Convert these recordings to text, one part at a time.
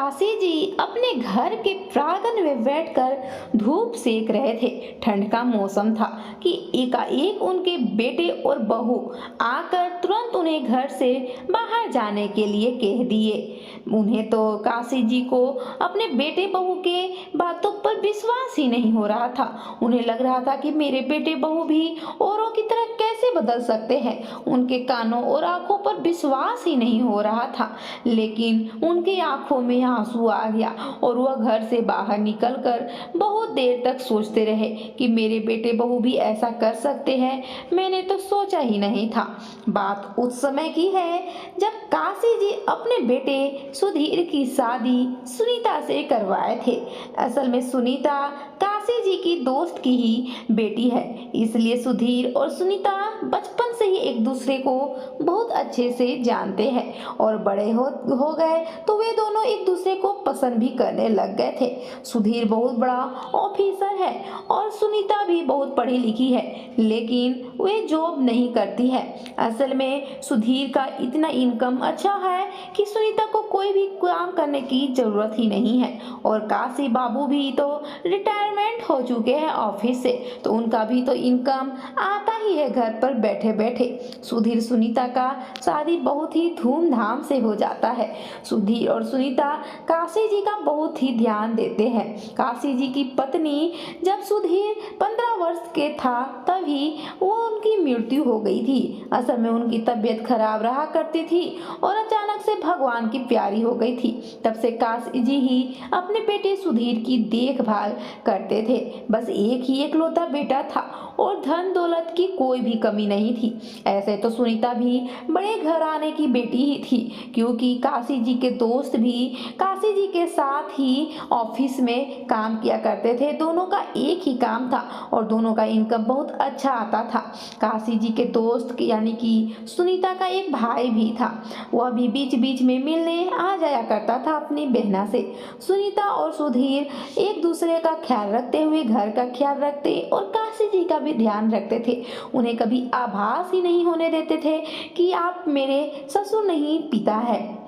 काशी जी अपने घर के प्रांगण में बैठकर धूप सेक रहे थे। ठंड का मौसम था कि एकाएक उनके बेटे और बहू आकर तुरंत उन्हें घर से बाहर जाने के लिए कह दिए। उन्हें तो काशी जी को अपने बेटे बहू के बातों पर विश्वास ही नहीं हो रहा था। उन्हें लग रहा था कि मेरे बेटे बहू भी औरों की तरह कैसे बदल सकते हैं। उनके कानों और आंखों पर विश्वास ही नहीं हो रहा था। लेकिन उनकी आंखों में आंसू आ गया और वह घर से बाहर निकलकर बहुत देर तक सोचते रहे कि मेरे बेटे बहू भी ऐसा कर सकते हैं, मैंने तो सोचा ही नहीं था। बात उस समय की है जब काशी जी अपने बेटे सुधीर की शादी सुनीता से करवाए थे। असल में सुनीता काशी जी की दोस्त की ही बेटी है, इसलिए सुधीर और सुनीता बचपन से ही एक दूसरे को बहुत अच्छे से जानते हैं और बड़े हो गए तो वे दोनों एक दूसरे को पसंद भी करने लग गए थे। सुधीर बहुत बड़ा ऑफिसर है और सुनीता भी बहुत पढ़ी लिखी है, लेकिन वे जॉब नहीं करती है। असल में सुधीर का इतना इनकम अच्छा है कि सुनीता को कोई भी काम करने की जरूरत ही नहीं है और काशी बाबू भी तो रिटायरमेंट हो चुके हैं ऑफिस से, तो उनका भी तो इनकम आता ही है घर पर बैठे बैठे। सुधीर सुनीता का शादी बहुत ही धूमधाम से हो जाता है। सुधीर और सुनीता काशी जी का बहुत ही ध्यान देते हैं। काशी जी की पत्नी जब सुधीर 15 वर्ष के था तभी वो उनकी मृत्यु हो गई थी। असल में उनकी तबीयत खराब रहा करती थी और अचानक से भगवान की प्यारी हो गई थी। तब से काशी जी ही अपने बेटे सुधीर की देखभाल करते थे। बस एक ही एकलौता बेटा था और धन दौलत की कोई भी कमी नहीं थी। ऐसे तो सुनीता भी बड़े घराने की बेटी ही थी, क्योंकि काशी जी के दोस्त भी काशी जी के साथ ही ऑफिस में काम किया करते थे। दोनों का एक ही काम था और दोनों का इनकम बहुत अच्छा आता था। काशी जी के दोस्त यानी कि सुनीता का एक भाई भी था, वह भी बीच बीच में मिलने आ जाया करता था अपनी बहना से। सुनीता और सुधीर एक दूसरे का ख्याल रखते हुए घर का ख्याल रखते और काशी जी का भी ध्यान रखते थे। उन्हें कभी आभास ही नहीं होने देते थे कि आप मेरे ससुर नहीं पिता है।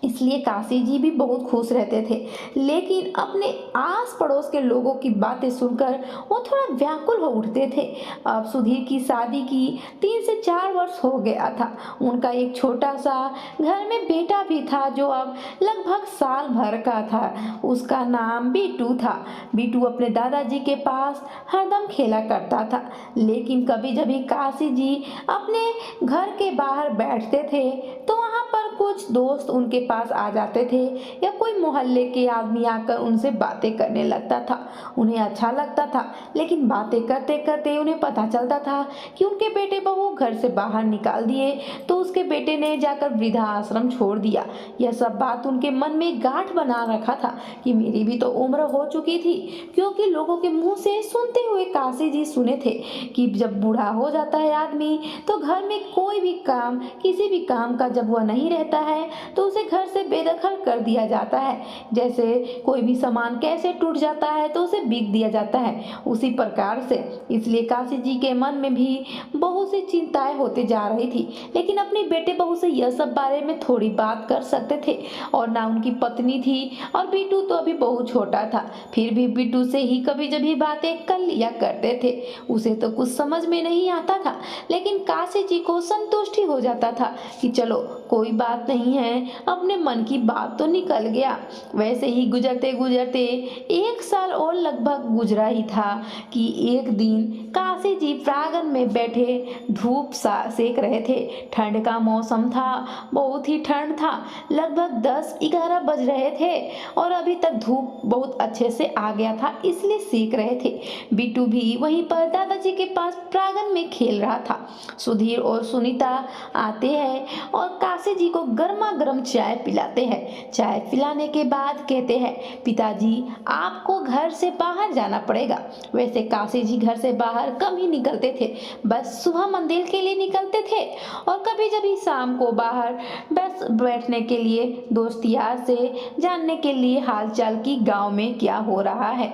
इसलिए काशी जी भी बहुत खुश रहते थे। लेकिन अपने आस पड़ोस के लोगों की बातें सुनकर वो थोड़ा व्याकुल हो उठते थे। अब सुधीर की शादी की 3 से 4 वर्ष हो गया था। उनका एक छोटा सा घर में बेटा भी था जो अब लगभग साल भर का था। उसका नाम बीटू था। बीटू अपने दादाजी के पास हरदम खेला करता था। लेकिन कभी जब भी काशी जी अपने घर के बाहर बैठते थे तो वहाँ पर कुछ दोस्त उनके पास आ जाते थे या कोई मोहल्ले के आदमी आकर उनसे बातें करने लगता था। उन्हें अच्छा लगता था, लेकिन बातें करते करते उन्हें पता चलता था कि उनके बेटे बहू घर से बाहर निकाल दिए तो उसके बेटे ने जाकर वृद्धा आश्रम छोड़ दिया। यह सब बात उनके मन में गांठ बना रखा था कि मेरी भी तो उम्र हो चुकी थी, क्योंकि लोगों के मुंह से सुनते हुए काशी जी सुने थे कि जब बूढ़ा हो जाता है आदमी तो घर में कोई भी काम, किसी भी काम का जब वह नहीं रहता है तो उसे घर से बेदखल कर दिया जाता है। जैसे कोई भी सामान कैसे टूट जाता है तो उसे बिक दिया जाता है, उसी प्रकार से। इसलिए काशी जी के मन में भी बहुत सी चिंताएं होते जा रही थी, लेकिन अपने बेटे बहू से यह सब बारे में थोड़ी बात कर सकते थे और ना उनकी पत्नी थी और बीटू तो अभी बहुत छोटा था। फिर भी बीटू से ही कभी जब भी बातें कर लिया करते थे। उसे तो कुछ समझ में नहीं आता था, लेकिन काशी जी को संतुष्टि हो जाता था कि चलो कोई बात नहीं है, अपने मन की बात तो निकल गया। वैसे ही गुजरते गुजरते 1 साल और लगभग गुजरा ही था कि एक दिन काशी जी प्रांगण में बैठे धूप सेक रहे थे। ठंड का मौसम था, बहुत ही ठंड था। लगभग 10-11 बज रहे थे और अभी तक धूप बहुत अच्छे से आ गया था, इसलिए सेक रहे थे। बिट्टू भी वहीं पर दादाजी के पास प्रांगण में खेल रहा था। सुधीर और सुनीता आते हैं और काशी जी को गर्मा गर्म चाय पिलाते हैं। चाय पिलाने के बाद कहते हैं, पिताजी आपको घर से बाहर जाना पड़ेगा। वैसे काशी जी घर से बाहर कम ही निकलते थे, बस सुबह मंदिर के लिए निकलते थे और कभी जब शाम को बाहर बस बैठने के लिए, दोस्त यार से जानने के लिए हालचाल की गांव में क्या हो रहा है।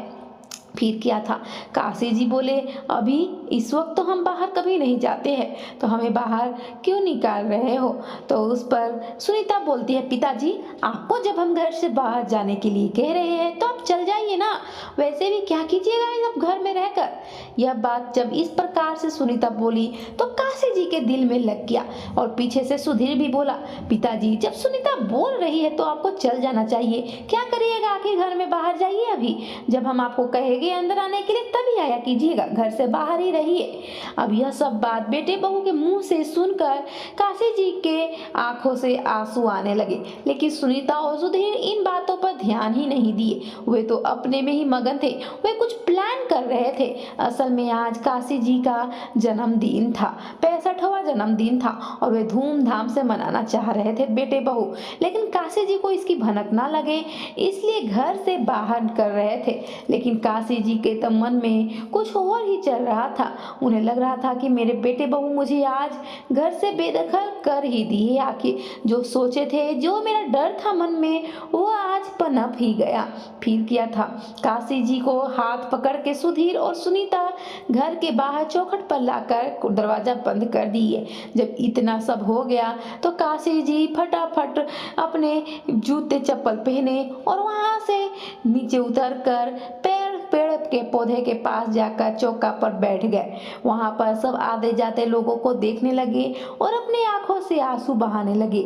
फिर क्या था? काशी जी बोले, अभी इस वक्त तो हम बाहर कभी नहीं जाते हैं, तो हमें बाहर क्यों निकाल रहे हो? तो उस पर सुनीता बोलती है, पिताजी आपको जब हम घर से बाहर जाने के लिए कह रहे हैं तो आप चल जाइए ना, वैसे भी क्या कीजिएगा आप घर में रहकर। यह बात जब इस प्रकार से सुनीता बोली तो काशी जी के दिल में लग गया और पीछे से सुधीर भी बोला, पिताजी जब सुनीता बोल रही है तो आपको चल जाना चाहिए, क्या करिएगा आखिर घर में, बाहर जाइए अभी, जब हम आपको कहेंगे अंदर आने के लिए तभी आया कीजिएगा, घर से बाहर ही रहिए। अब यह सब बात बेटे बहू के मुंह से सुनकर काशी जी के आंखों से आंसू आने लगे, लेकिन सुनीता और सुधीर इन बातों पर ध्यान ही नहीं दिए। वे तो अपने में ही मगन थे, वे कुछ प्लान कर रहे थे। असल में आज काशी जी का जन्मदिन था, 65वां जन्मदिन था और वे धूमधाम से मनाना चाह रहे थे बेटे बहू, लेकिन काशी जी को इसकी भनक ना लगे इसलिए घर से बाहर कर रहे थे। लेकिन काशी जी के तो मन में कुछ और ही चल रहा था। उन्हें लग रहा था कि मेरे बेटे बहू मुझे आज घर से बेदखल कर ही दिए, आखिर जो सोचे थे, जो मेरा डर था मन में, वो आज पनप ही गया। फिर किया था, काशी जी को हाथ पकड़ के सुधीर और सुनीता घर के बाहर चौखट पर लाकर दरवाजा बंद कर दिए। जब इतना सब हो गया तो काशी जी फटाफट अपने जूते चप्पल पहने और वहां से नीचे उतर कर पेड़ के पौधे के पास जाकर चौका पर बैठ गए। वहां पर सब आते जाते लोगों को देखने लगे और अपनी आंखों से आंसू बहाने लगे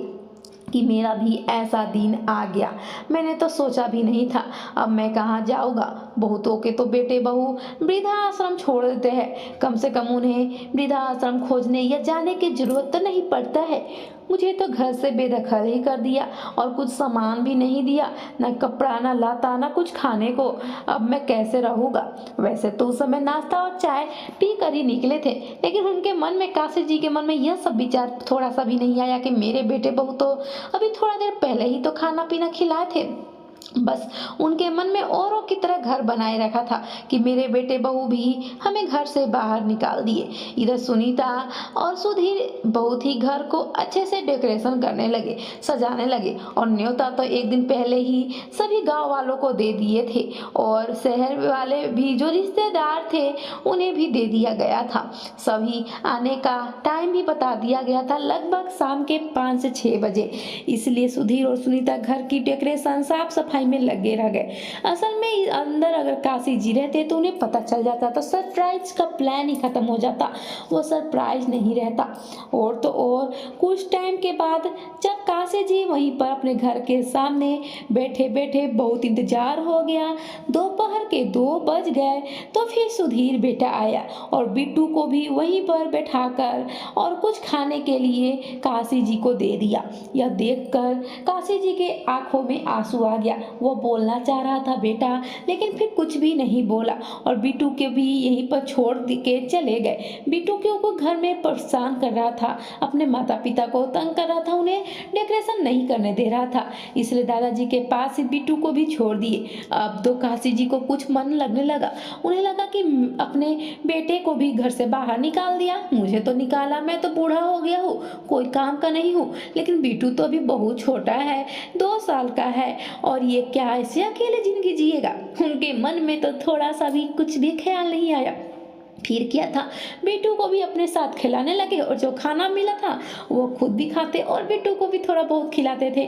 कि मेरा भी ऐसा दिन आ गया, मैंने तो सोचा भी नहीं था, अब मैं कहाँ जाऊँगा। बहुतों के तो बेटे बहू वृद्धाश्रम छोड़ देते हैं, कम से कम उन्हें वृद्धाश्रम खोजने या जाने की जरूरत तो नहीं पड़ता है। मुझे तो घर से बेदखल ही कर दिया और कुछ सामान भी नहीं दिया, ना कपड़ा ना लाता ना कुछ खाने को। अब मैं कैसे रहूँगा? वैसे तो उस समय नाश्ता और चाय पी कर ही निकले थे, लेकिन उनके मन में, काशी जी के मन में यह सब विचार थोड़ा सा भी नहीं आया कि मेरे बेटे बहू तो अभी थोड़ा देर पहले ही तो खाना पीना खिलाए थे। बस उनके मन में औरों की तरह घर बनाए रखा था कि मेरे बेटे बहू भी हमें घर से बाहर निकाल दिए। इधर सुनीता और सुधीर बहुत ही घर को अच्छे से डेकोरेशन करने लगे, सजाने लगे और न्योता तो एक दिन पहले ही सभी गांव वालों को दे दिए थे और शहर वाले भी जो रिश्तेदार थे उन्हें भी दे दिया गया था। सभी आने का टाइम भी बता दिया गया था, लगभग शाम के 5 से 6 बजे। इसलिए सुधीर और सुनीता घर की डेकोरेशन, साफ सफाई में लगे रह गए। असल में अंदर अगर काशी जी रहते तो उन्हें पता चल जाता, तो सरप्राइज का प्लान ही खत्म हो जाता, वो सरप्राइज नहीं रहता। और तो और कुछ टाइम के बाद जब काशी जी वहीं पर अपने घर के सामने बैठे बैठे बहुत इंतजार हो गया, दोपहर के 2 बज गए, तो फिर सुधीर बेटा आया और बिट्टू को भी वहीं पर बैठाकर और कुछ खाने के लिए काशी जी को दे दिया। यह देखकर काशी जी के आंखों में आंसू आ गया। वो बोलना चाह रहा था बेटा, लेकिन फिर कुछ भी नहीं बोला और बिट्टू के भी यहीं पर छोड़ के चले गए। बिट्टू को घर में परेशान कर रहा था, अपने माता पिता को तंग कर रहा था, उन्हें डेकोरेशन नहीं करने दे रहा था, इसलिए दादाजी के पास ही बिट्टू को भी छोड़ दिए। अब तो काशी जी को कुछ मन लगने लगा, उन्हें लगा कि अपने बेटे को भी घर से बाहर निकाल दिया, मुझे तो निकाला, मैं तो बूढ़ा हो गया हूँ, कोई काम का नहीं हूँ, लेकिन बिट्टू तो अभी बहुत छोटा है, 2 साल का है और ये क्या ऐसे अकेले जिंदगी जिएगा। उनके मन में तो थोड़ा सा भी कुछ भी ख्याल नहीं आया। फिर क्या था, बिट्टू को भी अपने साथ खिलाने लगे और जो खाना मिला था वो खुद भी खाते और बिट्टू को भी थोड़ा बहुत खिलाते थे।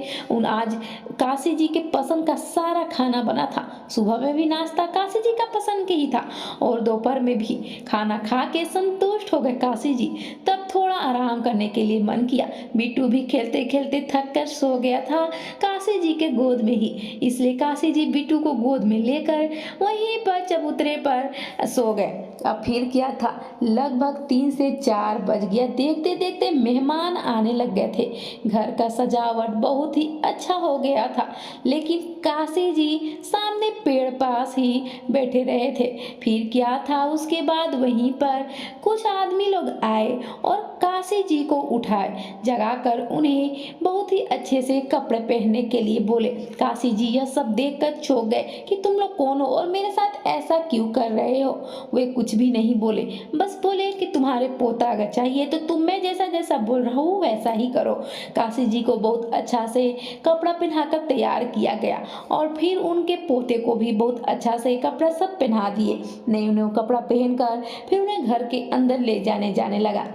आज काशी जी के पसंद का सारा खाना बना था, सुबह में भी नाश्ता काशी जी का पसंद के ही था और दोपहर में भी खाना खा के संतुष्ट हो गए काशी जी। तब थोड़ा आराम करने के लिए मन किया, बिट्टू भी खेलते खेलते थक कर सो गया था काशी जी के गोद में ही, इसलिए काशी जी बिट्टू को गोद में लेकर वहीं पर चबूतरे पर सो गए। अब फिर क्या था, लगभग 3 से 4 बज गया, देखते देखते मेहमान आने लग गए थे। घर का सजावट बहुत ही अच्छा हो गया था, लेकिन काशी जी सामने पेड़ पास ही बैठे रहे थे। फिर क्या था, उसके बाद वहीं पर कुछ आदमी लोग आए और काशी जी को उठाए, जगाकर उन्हें बहुत ही अच्छे से कपड़े पहनने के लिए बोले। काशी जी यह सब देखकर चौंक गए कि तुम लोग कौन हो और मेरे साथ ऐसा क्यों कर रहे हो। वे कुछ भी नहीं नहीं बोले, बस बोले कि तुम्हारे पोता अगर चाहिए तो तुम मैं जैसा जैसा बोल रहा हूँ वैसा ही करो। काशी जी को बहुत अच्छा से कपड़ा पहनाकर तैयार किया गया और फिर उनके पोते को भी बहुत अच्छा से कपड़ा सब पहना दिए। नए नए कपड़ा पहनकर फिर उन्हें घर के अंदर ले जाने लगा।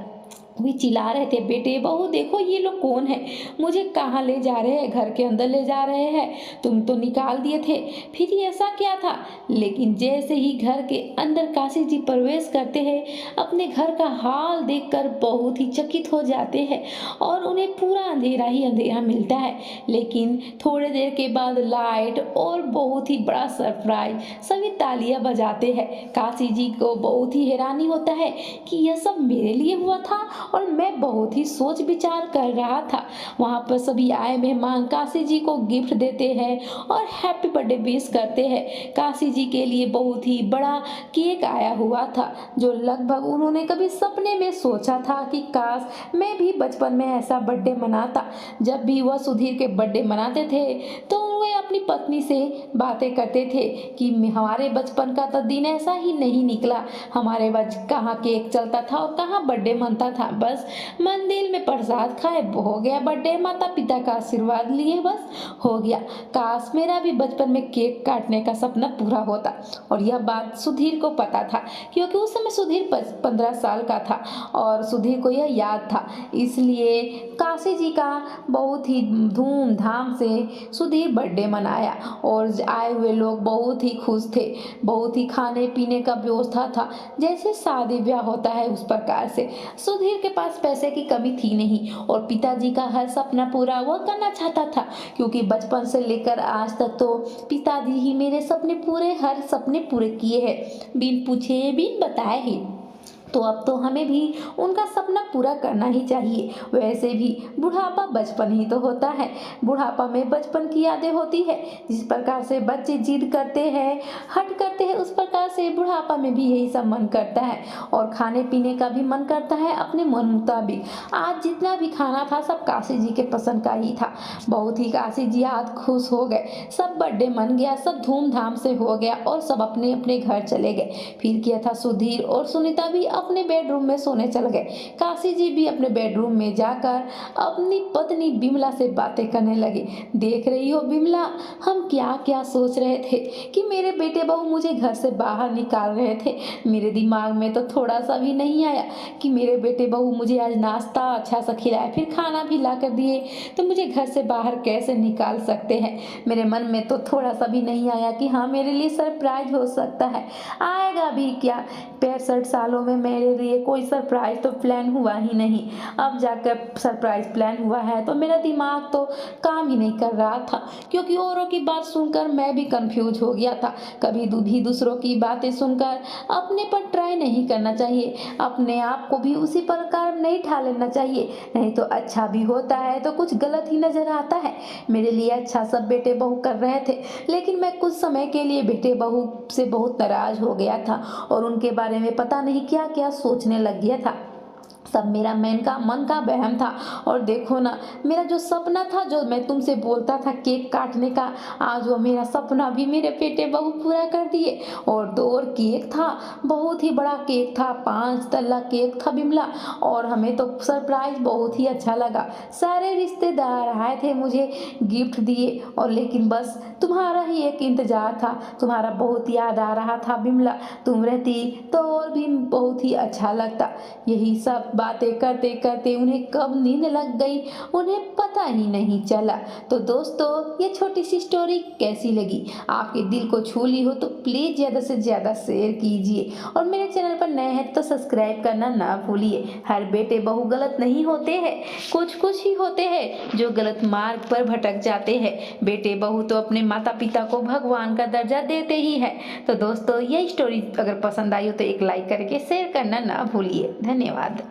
वे चिल्ला रहे थे, बेटे बहू देखो ये लोग कौन है, मुझे कहाँ ले जा रहे हैं, घर के अंदर ले जा रहे हैं, तुम तो निकाल दिए थे, फिर ये ऐसा क्या था। लेकिन जैसे ही घर के अंदर काशी जी प्रवेश करते हैं, अपने घर का हाल देखकर बहुत ही चकित हो जाते हैं और उन्हें पूरा अंधेरा ही अंधेरा मिलता है। लेकिन थोड़ी देर के बाद लाइट और बहुत ही बड़ा सरप्राइज, सभी तालियां बजाते हैं। काशी जी को बहुत ही हैरानी होता है कि यह सब मेरे लिए हुआ था और मैं बहुत ही सोच विचार कर रहा था। वहाँ पर सभी आए मेहमान काशी जी को गिफ्ट देते हैं और हैप्पी बर्थडे विश करते हैं। काशी जी के लिए बहुत ही बड़ा केक आया हुआ था, जो लगभग उन्होंने कभी सपने में सोचा था कि काश मैं भी बचपन में ऐसा बर्थडे मनाता। जब भी वह सुधीर के बर्थडे मनाते थे तो वे अपनी पत्नी से बातें करते थे कि हमारे बचपन का तो दिन ऐसा ही नहीं निकला, हमारे कहाँ केक चलता था और कहाँ बर्थडे मनता था, बस मंदिर में प्रसाद खाए हो गया बर्थडे, माता पिता का आशीर्वाद लिए बस हो गया। काश मेरा भी बचपन में केक काटने का सपना पूरा होता। और यह बात सुधीर को पता था क्योंकि उस समय सुधीर 15 साल का था और सुधीर को यह याद था। इसलिए काशी जी का बहुत ही धूमधाम से सुधीर बर्थडे मनाया और आए हुए लोग बहुत ही खुश थे। बहुत ही खाने पीने का व्यवस्था था, जैसे शादी ब्याह होता है उस प्रकार से। सुधीर के पास पैसे की कमी थी नहीं और पिताजी का हर सपना पूरा वह करना चाहता था, क्योंकि बचपन से लेकर आज तक तो पिताजी ही मेरे हर सपने पूरे किए हैं, बिन पूछे बिन बताए ही। तो अब तो हमें भी उनका सपना पूरा करना ही चाहिए। वैसे भी बुढ़ापा बचपन ही तो होता है, बुढ़ापा में बचपन की यादें होती है। जिस प्रकार से बच्चे जिद करते हैं, हट करते हैं, उस प्रकार से बुढ़ापा में भी यही सब मन करता है और खाने पीने का भी मन करता है अपने मन मुताबिक। आज जितना भी खाना था सब काशी जी के पसंद का ही था। बहुत ही काशी जी आज खुश हो गए, सब बर्थडे मन गया, सब धूमधाम से हो गया और सब अपने अपने घर चले गए। फिर क्या था, सुधीर और सुनीता भी अपने बेडरूम में सोने चल गए। काशी जी भी अपने बेडरूम में जाकर अपनी पत्नी बिमला से बातें करने लगे। देख रही हो बिमला, हम क्या क्या सोच रहे थे कि मेरे बेटे बहू मुझे घर से बाहर निकाल रहे थे। मेरे दिमाग में तो थोड़ा सा भी नहीं आया कि मेरे बेटे बहू मुझे आज नाश्ता अच्छा सा खिलाए, फिर खाना भी ला कर दिए, तो मुझे घर से बाहर कैसे निकाल सकते हैं। मेरे मन में तो थोड़ा सा भी नहीं आया कि हाँ मेरे लिए सरप्राइज हो सकता है। आएगा भी क्या, 65 सालों में मेरे लिए कोई सरप्राइज तो प्लान हुआ ही नहीं। अब जाकर सरप्राइज प्लान हुआ है तो मेरा दिमाग तो काम ही नहीं कर रहा था, क्योंकि औरों की बात सुनकर मैं भी कंफ्यूज हो गया था। कभी भी दूसरों की बातें सुनकर अपने पर ट्राई नहीं करना चाहिए, अपने आप को भी उसी प्रकार नहीं ढा लेना चाहिए, नहीं तो अच्छा भी होता है तो कुछ गलत ही नजर आता है। मेरे लिए अच्छा सब बेटे बहू कर रहे थे, लेकिन मैं कुछ समय के लिए बेटे बहू से बहुत नाराज हो गया था और उनके बारे में पता नहीं क्या क्या सोचने लग गया था। सब मेरा मन का वहम था। और देखो ना, मेरा जो सपना था, जो मैं तुमसे बोलता था केक काटने का, आज वो मेरा सपना भी मेरे बेटे बहू पूरा कर दिए। और 2 और केक था, बहुत ही बड़ा केक था, 5 तल्ला केक था बिमला, और हमें तो सरप्राइज बहुत ही अच्छा लगा। सारे रिश्तेदार आए थे, मुझे गिफ्ट दिए, और लेकिन बस तुम्हारा ही एक इंतजार था, तुम्हारा बहुत याद आ रहा था बिमला, तुम रहती तो और भी बहुत ही अच्छा लगता। यही सब बातें करते करते उन्हें कब नींद लग गई उन्हें पता ही नहीं चला। तो दोस्तों, ये छोटी सी स्टोरी कैसी लगी, आपके दिल को छू ली हो तो प्लीज ज्यादा से ज्यादा शेयर कीजिए, और मेरे चैनल पर नए हैं तो सब्सक्राइब करना ना भूलिए। हर बेटे बहू गलत नहीं होते हैं, कुछ ही होते हैं जो गलत मार्ग पर भटक जाते हैं। बेटे बहू तो अपने माता पिता को भगवान का दर्जा देते ही है। तो दोस्तों, यह स्टोरी अगर पसंद आई हो तो एक लाइक करके शेयर करना ना भूलिए। धन्यवाद।